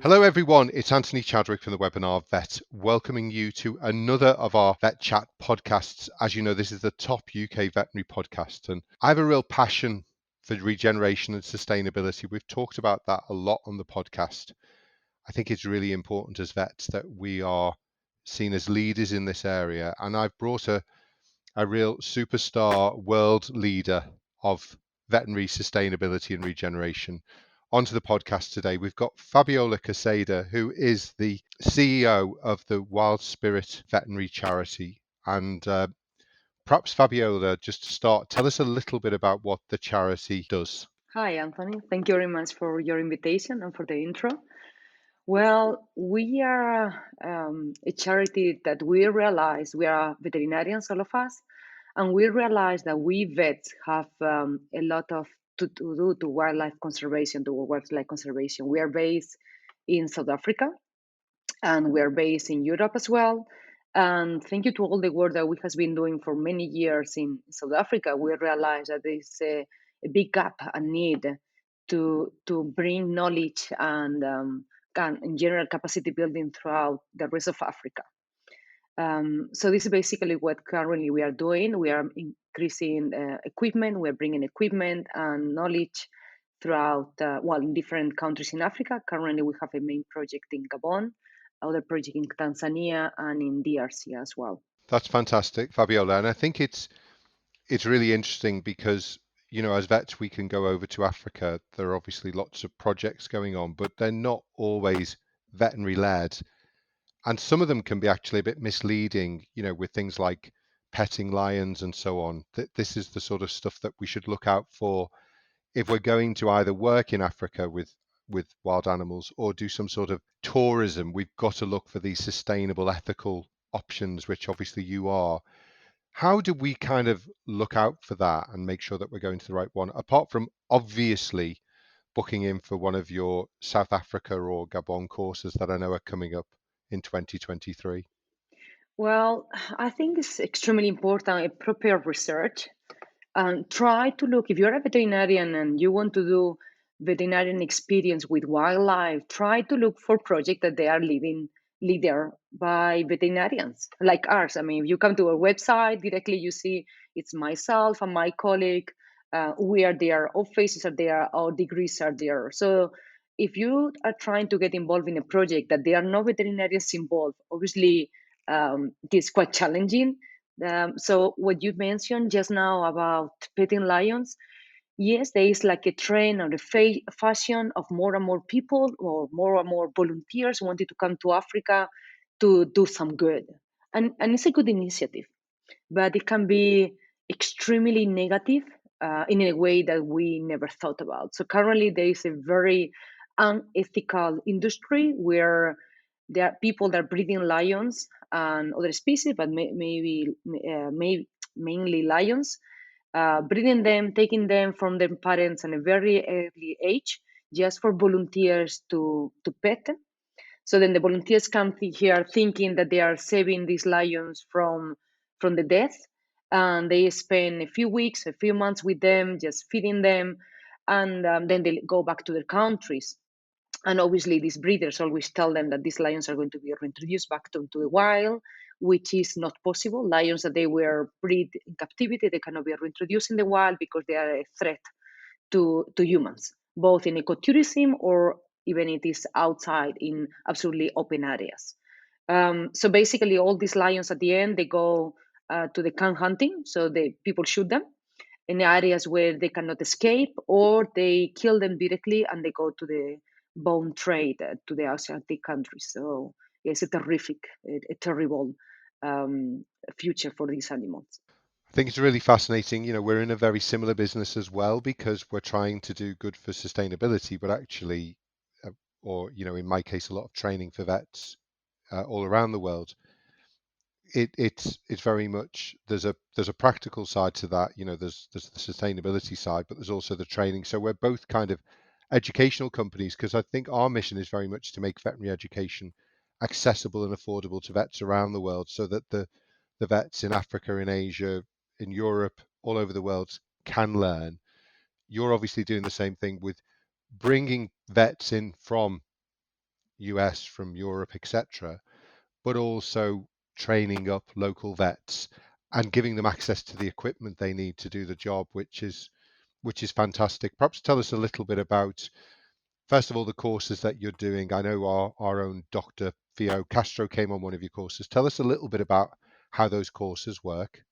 Hello everyone, it's Anthony Chadwick from the webinar Vet, welcoming you to another of our VETchat podcasts. As you know, this is the top UK veterinary podcast, and I have a real passion for regeneration and sustainability. We've talked about that a lot on the podcast. I think it's really important as vets that we are seen as leaders in this area, and I've brought a real superstar world leader of veterinary sustainability and regeneration onto the podcast today. We've got Fabiola Quesada, who is the CEO of the Wild Spirit Veterinary Charity. And perhaps Fabiola, just to start, tell us a little bit about what the charity does. Hi, Anthony. Thank you very much for your invitation and for the intro. Well, we are a charity that we realize we are veterinarians, all of us, and we realize that we vets have a lot of to do to wildlife conservation, to wildlife conservation. We are based in South Africa and we are based in Europe as well. And thank you to all the work that we has been doing for many years in South Africa. We realize that there's a big gap and need to bring knowledge and in general capacity building throughout the rest of Africa. So this is basically what currently we are doing. We are increasing equipment. We are bringing equipment and knowledge throughout, in different countries in Africa. Currently, we have a main project in Gabon, other project in Tanzania, and in DRC as well. That's fantastic, Fabiola. And I think it's really interesting because, you know, as vets, we can go over to Africa. There are obviously lots of projects going on, but they're not always veterinary led. And some of them can be actually a bit misleading, you know, with things like petting lions and so on. This is the sort of stuff that we should look out for if we're going to either work in Africa with wild animals or do some sort of tourism. We've got to look for these sustainable, ethical options, which obviously you are. How do we kind of look out for that and make sure that we're going to the right one, apart from obviously booking in for one of your South Africa or Gabon courses that I know are coming up in 2023? Well, I think it's extremely important a proper research and try to look if you're a veterinarian and you want to do veterinarian experience with wildlife, try to look for projects that they are leader by veterinarians like ours. I mean, if you come to our website directly, you see it's myself and my colleague. We are there, our faces are there, our degrees are there. So if you are trying to get involved in a project that there are no veterinarians involved, obviously it is quite challenging. So what you mentioned just now about petting lions, yes, there is like a trend or a fashion of more and more people or more volunteers wanting to come to Africa to do some good. And it's a good initiative, but it can be extremely negative in a way that we never thought about. So currently there is a very unethical industry where there are people that are breeding lions and other species, but mainly lions, breeding them, taking them from their parents at a very early age, just for volunteers to pet them. So then the volunteers come here thinking that they are saving these lions from the death, and they spend a few weeks, a few months with them, just feeding them, and then they go back to their countries. And obviously, these breeders always tell them that these lions are going to be reintroduced back to the wild, which is not possible. Lions that they were bred in captivity, they cannot be reintroduced in the wild because they are a threat to humans, both in ecotourism or even it is outside in absolutely open areas. So basically, all these lions at the end, they go to the can hunting. So the people shoot them in areas where they cannot escape, or they kill them directly and they go to the bone trade to the Asiatic countries. So it's a terrible um, future for these animals. I think it's really fascinating. You know, we're in a very similar business as well because we're trying to do good for sustainability, but actually, or, you know, in my case, a lot of training for vets all around the world. It's very much there's a practical side to that. You know, there's the sustainability side, but there's also the training. So we're both kind of educational companies because I think our mission is very much to make veterinary education accessible and affordable to vets around the world, so that the vets in Africa, in Asia, in Europe, all over the world can learn. You're obviously doing the same thing with bringing vets in from US, from Europe, etc., but also training up local vets and giving them access to the equipment they need to do the job, which is fantastic. Perhaps tell us a little bit about, first of all, the courses that you're doing. I know our own Dr. Theo Castro came on one of your courses. Tell us a little bit about how those courses work.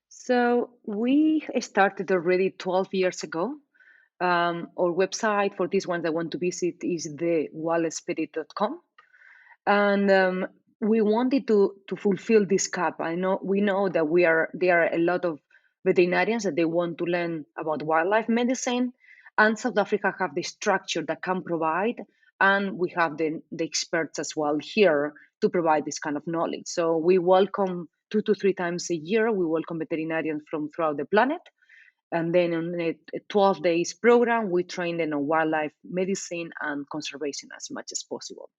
So we started already 12 years ago. Our website for these ones that want to visit is thewildspirit.com. And we wanted to fulfill this gap. We know that there are a lot of veterinarians that they want to learn about wildlife medicine, and South Africa have the structure that can provide, and we have the experts as well here to provide this kind of knowledge. So we welcome 2 to 3 times a year. We welcome veterinarians from throughout the planet, and then on a 12 days program, we train them on wildlife medicine and conservation as much as possible.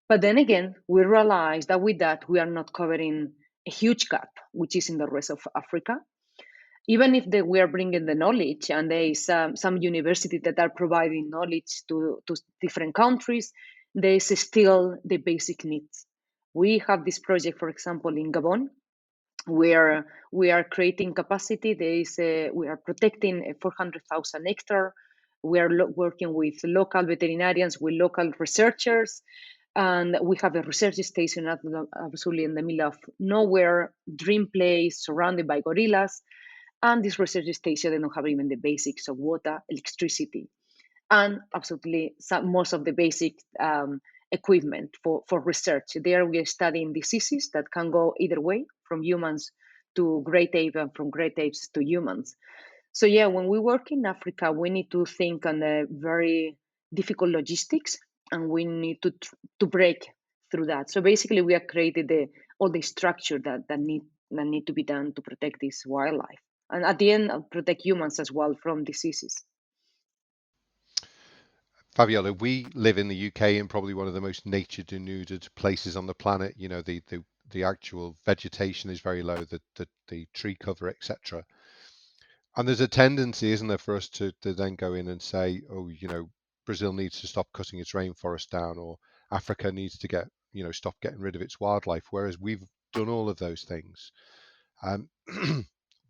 But then again, we realize that with that, we are not covering a huge gap, which is in the rest of Africa. Even if we are bringing the knowledge, and there is some universities that are providing knowledge to different countries, there is still the basic needs. We have this project, for example, in Gabon, where we are creating capacity. We are protecting 400,000 hectares. We are working with local veterinarians, with local researchers, and we have a research station absolutely in the middle of nowhere, dream place, surrounded by gorillas. And this research station, they don't have even the basics of water, electricity, and absolutely most of the basic equipment for research. There we are studying diseases that can go either way, from humans to great apes and from great apes to humans. So yeah, when we work in Africa, we need to think on the very difficult logistics, and we need to break through that. So basically, we have created all the structure that need to be done to protect this wildlife, and at the end, protect humans as well from diseases. Fabiola, we live in the UK in probably one of the most nature denuded places on the planet. The actual vegetation is very low, the tree cover, etc. And there's a tendency, isn't there, for us to then go in and say, oh, Brazil needs to stop cutting its rainforest down, or Africa needs to stop getting rid of its wildlife. Whereas we've done all of those things. Um,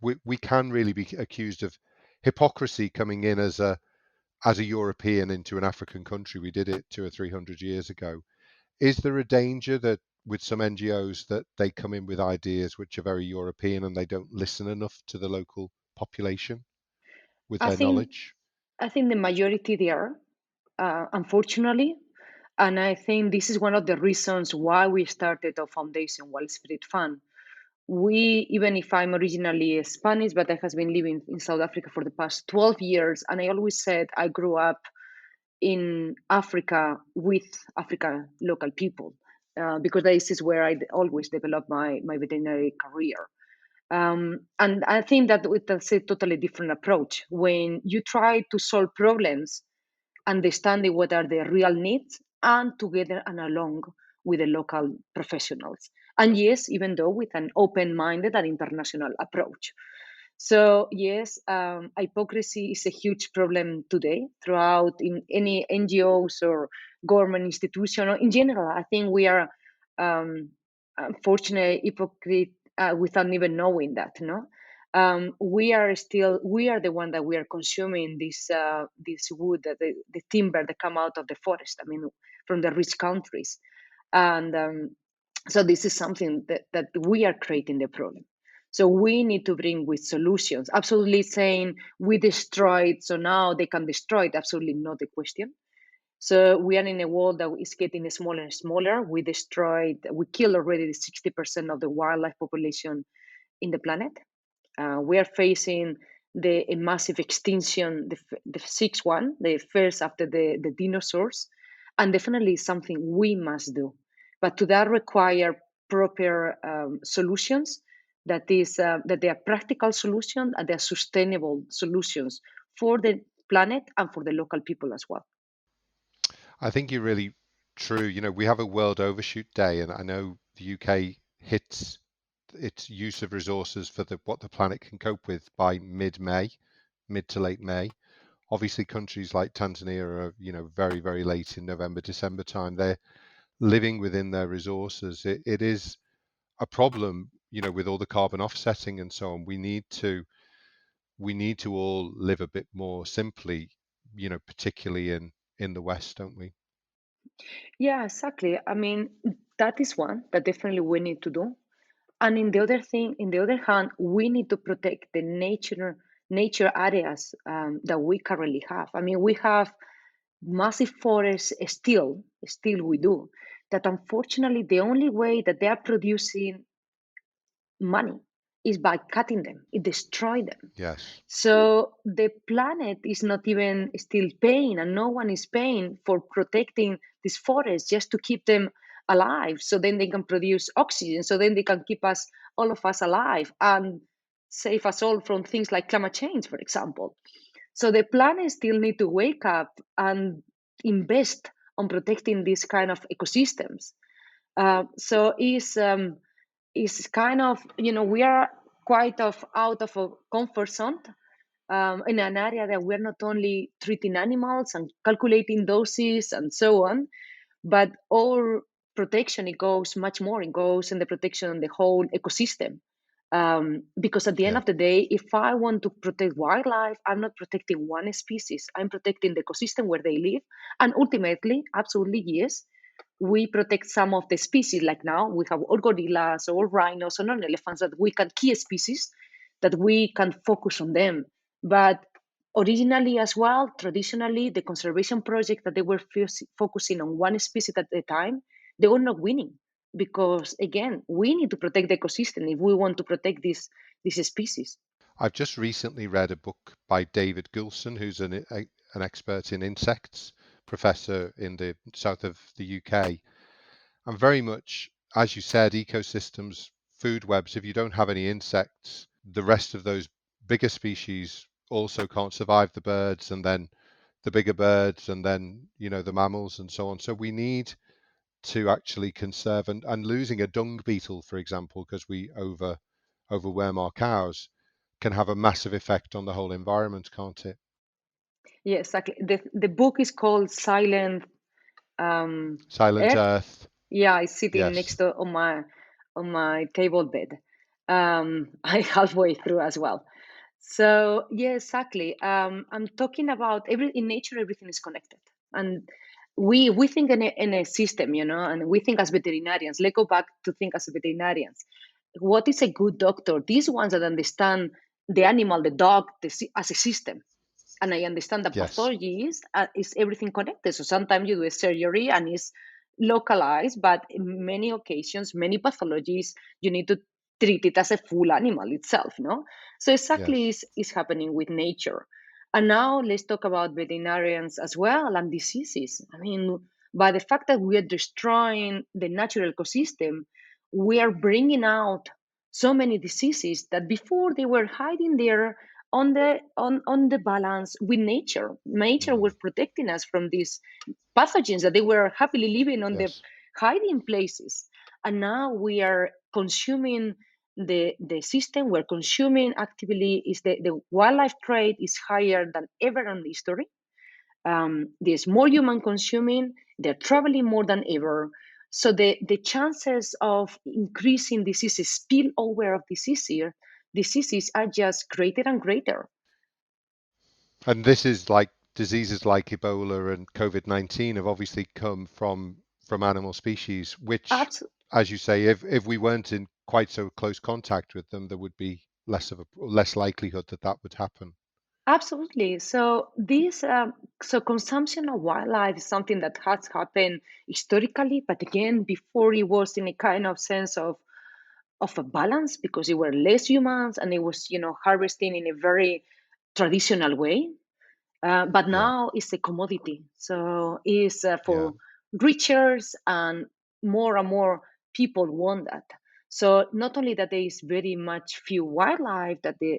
we can really be accused of hypocrisy coming in as a European into an African country. We did it 200 or 300 years ago. Is there a danger that with some NGOs that they come in with ideas which are very European and they don't listen enough to the local population with I their think knowledge? I think the majority there, unfortunately, and I think this is one of the reasons why we started a foundation, Wild Spirit Fund. Even if I'm originally Spanish, but I has been living in South Africa for the past 12 years, and I always said I grew up in Africa with African local people, because this is where I always developed my veterinary career. And I think that that's a totally different approach. When you try to solve problems, understanding what are the real needs, and together and along with the local professionals. And yes, even though with an open-minded and international approach. So yes, hypocrisy is a huge problem today throughout in any NGOs or government institution or in general. I think we are unfortunately hypocrite without even knowing that. No, we are the one that we are consuming this wood, the timber that come out of the forest. I mean, from the rich countries, and so this is something that we are creating the problem. So we need to bring with solutions. Absolutely saying we destroyed, so now they can destroy it. Absolutely not the question. So we are in a world that is getting smaller and smaller. We killed already 60% of the wildlife population in the planet. We are facing a massive extinction, the sixth one, the first after the dinosaurs, and definitely something we must do. But to that require proper solutions, that they are practical solutions and they are sustainable solutions for the planet and for the local people as well. I think you're really true. We have a World Overshoot Day, and I know the UK hits its use of resources for what the planet can cope with by mid-May, mid to late May. Obviously, countries like Tanzania are, very, very late in November, December time. They're living within their resources. It is a problem, with all the carbon offsetting and so on. We need to all live a bit more simply, particularly in the West, don't we? Yeah, exactly. I mean, that is one that definitely we need to do. And in the other hand, we need to protect the nature areas that we currently have. I mean, we have massive forests still we do. That unfortunately, the only way that they are producing money is by cutting them. It destroys them. Yes. So the planet is not even still paying, and no one is paying for protecting these forests just to keep them alive. So then they can produce oxygen. So then they can keep us, all of us, alive and save us all from things like climate change, for example. So the planet still need to wake up and invest on protecting these kind of ecosystems. So is kind of, we are quite of out of a comfort zone, in an area that we're not only treating animals and calculating doses and so on, but our protection, it goes much more. It goes in the protection of the whole ecosystem. Because at the end Yeah. of the day, if I want to protect wildlife, I'm not protecting one species. I'm protecting the ecosystem where they live. And ultimately, absolutely, yes, we protect some of the species. Like now, we have all gorillas, all rhinos, or non-elephants that we can key species that we can focus on them. But originally, as well, traditionally, the conservation project that they were focusing on one species at a time, they were not winning because again, we need to protect the ecosystem if we want to protect this species. I've just recently read a book by David Goulson, who's an expert in insects, professor in the south of the UK. And very much, as you said, ecosystems, food webs, if you don't have any insects, the rest of those bigger species also can't survive, the birds and then the bigger birds and then, the mammals and so on. So we need to actually conserve, and losing a dung beetle, for example, because we overworm our cows, can have a massive effect on the whole environment, can't it? Yeah, exactly. The book is called Silent Silent Earth. Earth. Yeah, it's sitting next Yes. to on my table bed. I halfway through as well. So yeah, exactly. I'm talking about every in nature, everything is connected, and we think in a system, and we think as veterinarians. Let's go back to think as veterinarians. What is a good doctor? These ones that understand the animal, the dog, as a system. And I understand that Yes. pathology is everything connected. So sometimes you do a surgery and it's localized, but in many occasions, many pathologies, you need to treat it as a full animal itself, no? So exactly Yes. is happening with nature. And now let's talk about veterinarians as well and diseases. I mean, by the fact that we are destroying the natural ecosystem, we are bringing out so many diseases that before they were hiding there on the balance with nature. Nature Mm. was protecting us from these pathogens that they were happily living on the Yes. hiding places. And now we are consuming the system, we're consuming actively, is the wildlife trade is higher than ever in history. There's more human consuming, they're traveling more than ever. So the chances of increasing diseases, spillover of diseases are just greater and greater. And this is like diseases like Ebola and COVID-19 have obviously come from animal species, which, Abs- as you say, if we weren't in quite so close contact with them, there would be less likelihood that that would happen. Absolutely. So so consumption of wildlife is something that has happened historically, but again, before it was in a kind of sense of a balance because it were less humans and it was, harvesting in a very traditional way. But Yeah, now it's a commodity. So it's yeah, for riches and more people want that. So not only that there is very much few wildlife, that the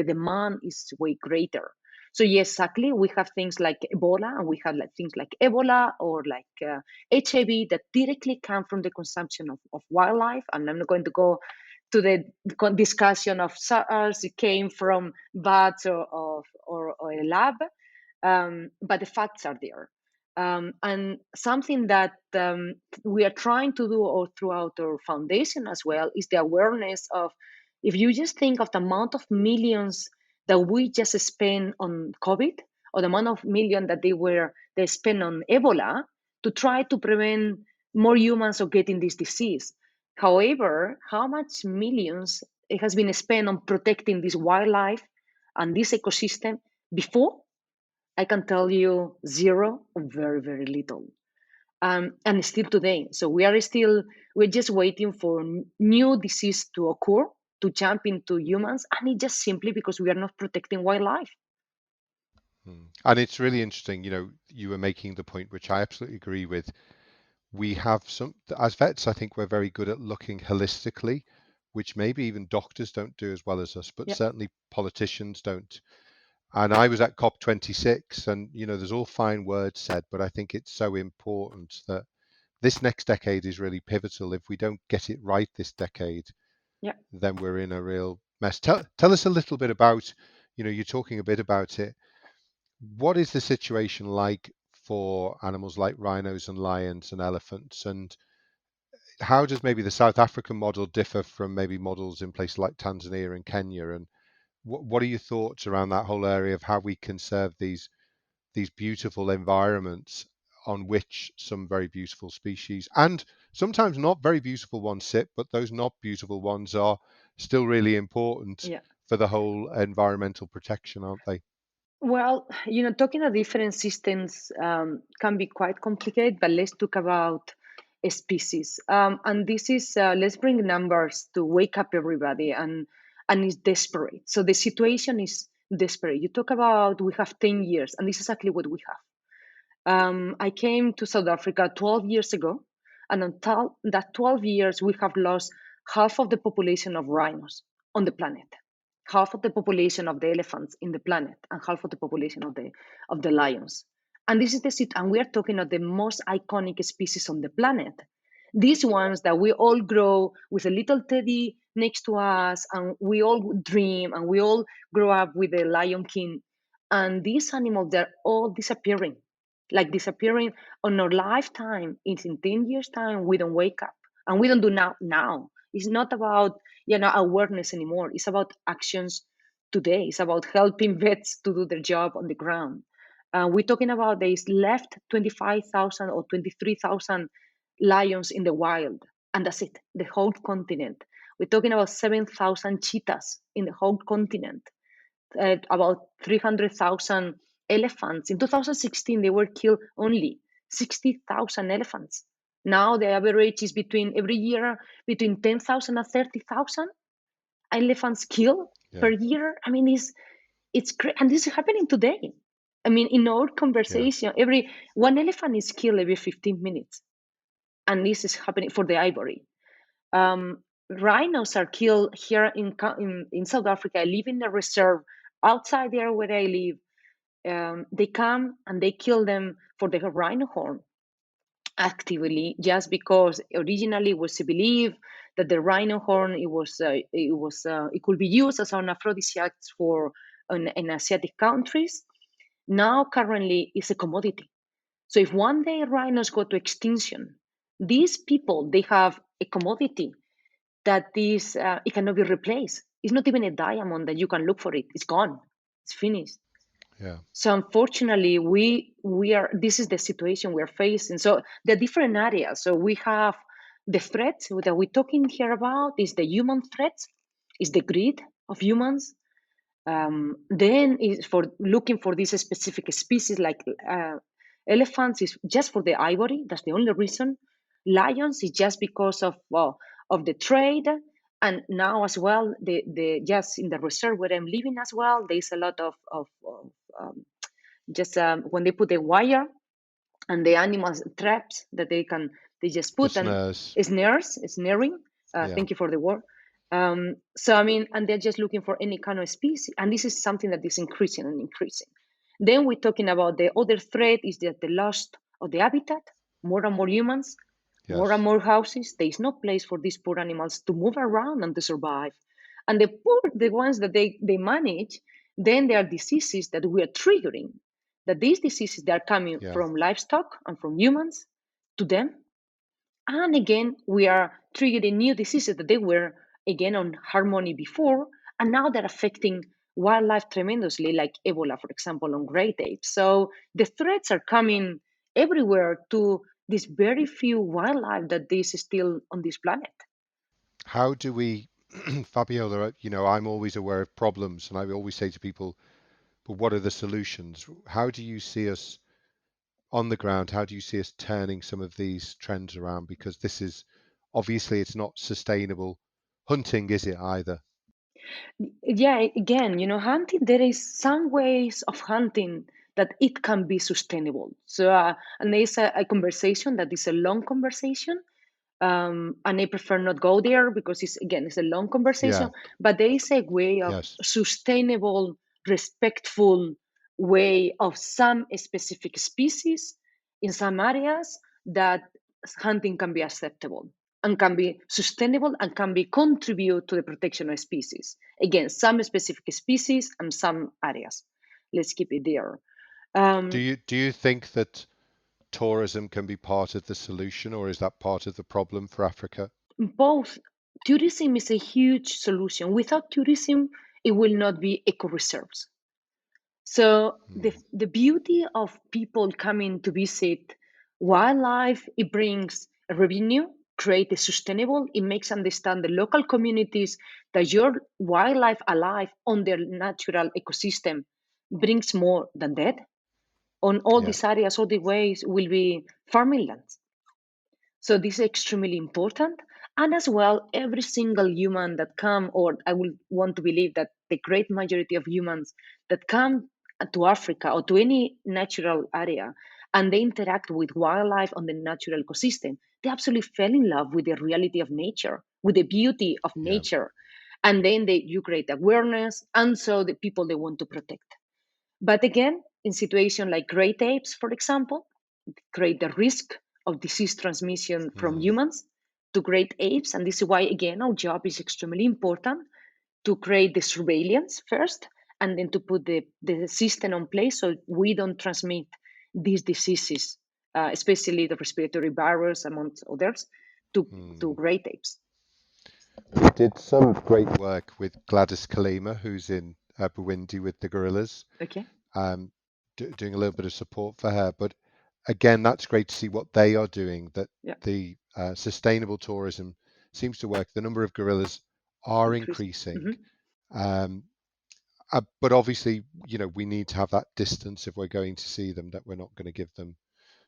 demand is way greater. So yes, exactly, we have things like Ebola, and we have like things like Ebola or like HIV that directly come from the consumption of wildlife. And I'm not going to go to the discussion of SARS, it came from bats or a lab, but the facts are there. And something that we are trying to do all throughout our foundation as well is the awareness of, if you just think of the amount of millions that we just spent on COVID, or the amount of million that they spent on Ebola to try to prevent more humans of getting this disease. However, how much millions it has been spent on protecting this wildlife and this ecosystem before? I can tell you zero or very, very little. And still today. So we're just waiting for new disease to occur to jump into humans. And it's just simply because we are not protecting wildlife. And it's really interesting, you were making the point, which I absolutely agree with. We have as vets, I think we're very good at looking holistically, which maybe even doctors don't do as well as us, but Yeah. certainly politicians don't. And I was at COP26, and there's all fine words said, but I think it's so important that this next decade is really pivotal. If we don't get it right this decade, Yeah. then we're in a real mess. Tell us a little bit about, you're talking a bit about it. What is the situation like for animals like rhinos and lions and elephants? And how does maybe the South African model differ from maybe models in places like Tanzania and Kenya? And what are your thoughts around that whole area of how we conserve these beautiful environments on which some very beautiful species and sometimes not very beautiful ones sit, but those not beautiful ones are still really important Yeah. for the whole environmental protection, aren't they? Well, talking of different systems can be quite complicated, but let's talk about a species. And this is, let's bring numbers to wake up everybody, and it's desperate. So the situation is desperate. You talk about we have 10 years, and this is exactly what we have. I came to South Africa 12 years ago, and on that 12 years, we have lost half of the population of rhinos on the planet, half of the population of the elephants in the planet, and half of the population of the lions. And this is and we are talking of the most iconic species on the planet. These ones that we all grow with a little teddy next to us, and we all dream, and we all grow up with the Lion King. And these animals, they're all disappearing, like disappearing on our lifetime. It's in 10 years time we don't wake up, and we don't do now. It's not about awareness anymore. It's about actions today. It's about helping vets to do their job on the ground. We're talking about there's left 25,000 or 23,000 lions in the wild, and that's it, the whole continent. We're talking about 7,000 cheetahs in the whole continent, about 300,000 elephants. In 2016, they were killed only 60,000 elephants. Now the average is every year between 10,000 and 30,000 elephants killed per Yeah, year. I mean, it's great, and this is happening today. I mean, in our yeah, conversation, every one elephant is killed every 15 minutes, and this is happening for the ivory. Rhinos are killed here in South Africa. I live in a reserve outside there where I live. They come and they kill them for the rhino horn actively, just because originally it was believed that the rhino horn it could be used as an aphrodisiac for in Asiatic countries. Now currently it's a commodity. So if one day rhinos go to extinction, these people, they have a commodity that it cannot be replaced. It's not even a diamond that you can look for it. It's gone. It's finished. yeah. So unfortunately, we are. This is the situation we are facing. So there are different areas. So we have the threats that we're talking here about is the human threats, is the greed of humans. Then is for looking for these specific species like elephants is just for the ivory. That's the only reason. Lions is just because of the trade, and now as well the just in the reserve where I'm living as well. There's a lot of just when they put a wire and the animals traps that they just The put and snares. snaring. Yeah. Thank you for the word. So I mean, and they're just looking for any kind of species, and this is something that is increasing and increasing. Then we're talking about the other threat is that the loss of the habitat. More and more humans More and Yes. more houses, there is no place for these poor animals to move around and to survive. And the poor, the ones that they manage, then there are diseases that we are triggering. That these diseases they are coming Yeah. from livestock and from humans to them. And again, we are triggering new diseases that they were again on harmony before, and now they're affecting wildlife tremendously, like Ebola, for example, on great apes. So the threats are coming everywhere to this very few wildlife that is still on this planet. How do we, Fabiola, I'm always aware of problems and I always say to people, but what are the solutions? How do you see us on the ground? How do you see us turning some of these trends around? Because this is obviously it's not sustainable hunting, is it either? Yeah, again, hunting, there is some ways of hunting that it can be sustainable. So, and there's a conversation that is a long conversation, and I prefer not go there because it's a long Yeah. conversation. But there is a way of Yes. sustainable, respectful way of some specific species in some areas that hunting can be acceptable and can be sustainable and can be contribute to the protection of species. Again, some specific species and some areas. Let's keep it there. Do Um, you think that tourism can be part of the solution, or is that part of the problem for Africa? Both. Tourism is a huge solution. Without tourism, it will not be eco reserves. So Hmm. the beauty of people coming to visit wildlife, it brings a revenue, create a sustainable, it makes understand the local communities that your wildlife alive on their natural ecosystem brings more than that. On all Yeah. these areas, all the ways will be farming lands. So this is extremely important. And as well, every single human that come, or I will want to believe that the great majority of humans that come to Africa or to any natural area and they interact with wildlife on the natural ecosystem, they absolutely fell in love with the reality of nature, with the beauty of Yeah. nature. And then you create awareness, and so the people they want to protect. But again, in situation like great apes, for example, create the risk of disease transmission from Hmm. humans to great apes. And this is why, again, our job is extremely important to create the surveillance first and then to put the system on place so we don't transmit these diseases, especially the respiratory virus, amongst others, to Hmm. great apes. We did some great work with Gladys Kalima, who's in Burundi with the gorillas, Okay. um, doing a little bit of support for her. But again, that's great to see what they are doing, that Yeah. the sustainable tourism seems to work. The number of gorillas are Increase. increasing. Mhm. Um, but obviously, we need to have that distance if we're going to see them, that we're not going to give them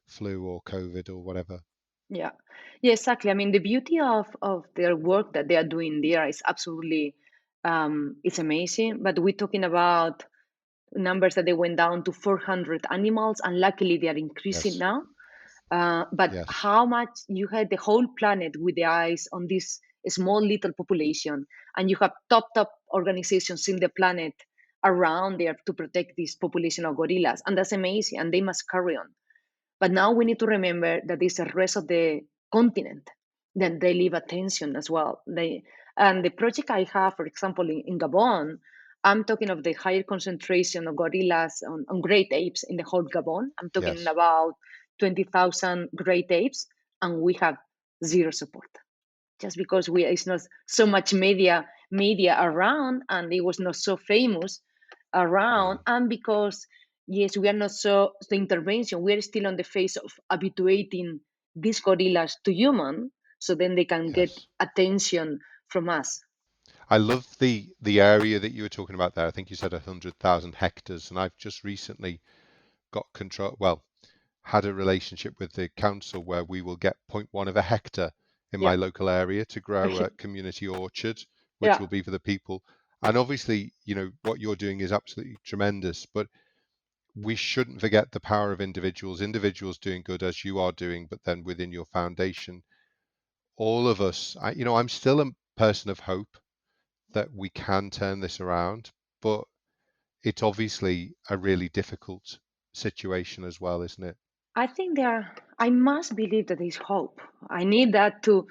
flu or COVID or whatever. Yeah, yeah, exactly. I mean, the beauty of their work that they are doing there is absolutely it's amazing. But we're talking about numbers that they went down to 400 animals, and luckily they are increasing Yes, now. But yes, how much you had the whole planet with the eyes on this small little population, and you have top organizations in the planet around there to protect this population of gorillas, and that's amazing, and they must carry on. But now we need to remember that it's the rest of the continent that they leave attention as well. And the project I have, for example, in Gabon, I'm talking of the higher concentration of gorillas on great apes in the whole Gabon. I'm talking yes. about 20,000 great apes, and we have zero support just because we it's not so much media around and it was not so famous around, Mm, and because yes, we are not so the intervention, we are still on the phase of habituating these gorillas to human so then they can get yes. attention from us. I love the area that you were talking about there. I think you said 100,000 hectares, and I've just recently got control. Well, had a relationship with the council where we will get zero point 0.1 of a hectare in Yeah. my local area to grow Okay. a community orchard, which Yeah. will be for the people. And obviously, what you're doing is absolutely tremendous, but we shouldn't forget the power of individuals doing good as you are doing, but then within your foundation, all of us, I'm still a person of hope that we can turn this around, but it's obviously a really difficult situation as well, isn't it? I think there are. I must believe that there's hope. I need that to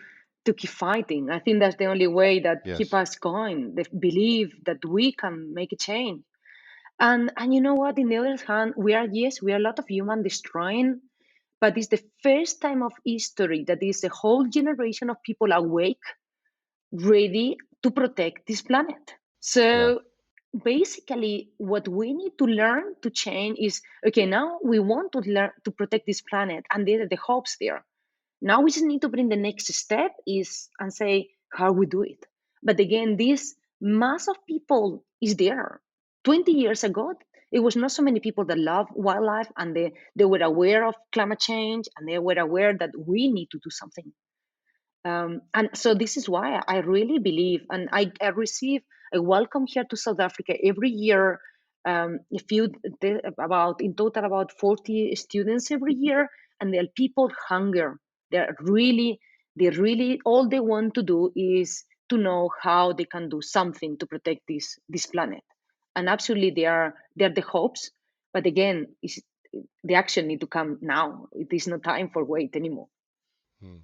keep fighting. I think that's the only way that keep Yes. us going. The belief that we can make a change. And you know what? In the other hand, we are a lot of human destroying, but it's the first time of history that is a whole generation of people awake, ready to protect this planet. Yeah. So basically, what we need to learn to change is okay. Now we want to learn to protect this planet, and there are the hopes there. Now we just need to bring the next step is and say how we do it. But again, this mass of people is there. 20 years ago, it was not so many people that love wildlife, and they were aware of climate change, and they were aware that we need to do something. And so this is why I really believe, and I receive a welcome here to South Africa every year. A few about in total about 40 students every year, and there are people hunger. They really all they want to do is to know how they can do something to protect this planet. And absolutely, they are the hopes, but again, the action need to come now. It is not time for wait anymore. Hmm.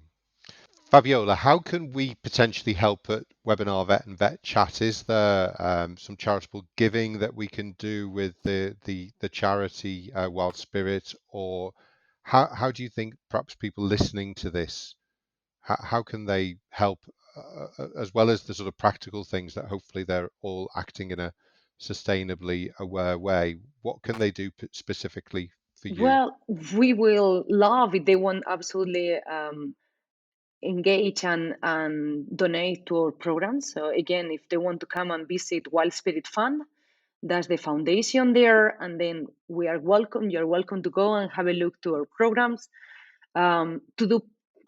Fabiola, how can we potentially help at Webinar Vet and Vet Chat? Is there some charitable giving that we can do with the charity Wild Spirit, or how do you think perhaps people listening to this, how can they help as well as the sort of practical things that hopefully they're all acting in a sustainably aware way? What can they do specifically for you? Well, we will love if they want absolutely engage and donate to our programs. So again, if they want to come and visit Wild Spirit Fund, that's the foundation there, and then we are welcome. You're welcome to go and have a look to our programs. To do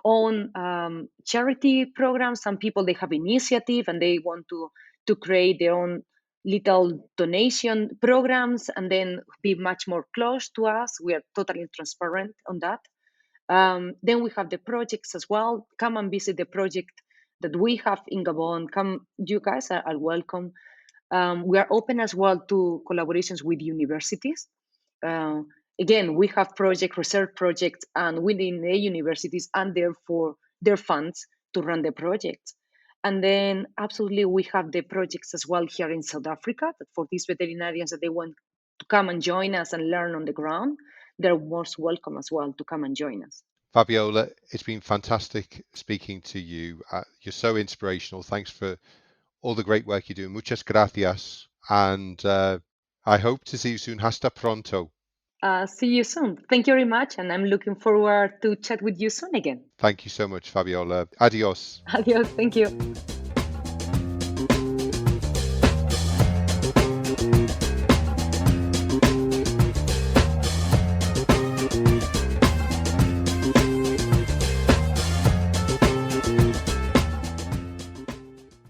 own charity programs. Some people they have initiative and they want to create their own little donation programs and then be much more close to us. We are totally transparent on that. Then we have the projects as well. Come and visit the project that we have in Gabon. Come, you guys are welcome. We are open as well to collaborations with universities. Uh, Again, we have research projects, and within the universities, and therefore their funds to run the projects. And then, absolutely, we have the projects as well here in South Africa that for these veterinarians that they want to come and join us and learn on the ground, they're most welcome as well to come and join us. Fabiola, it's been fantastic speaking to you. You're so inspirational. Thanks for all the great work you do. Muchas gracias. And I hope to see you soon. Hasta pronto. See you soon. Thank you very much, and I'm looking forward to chat with you soon again. Thank you so much, Fabiola. Adios. Adios. Thank you.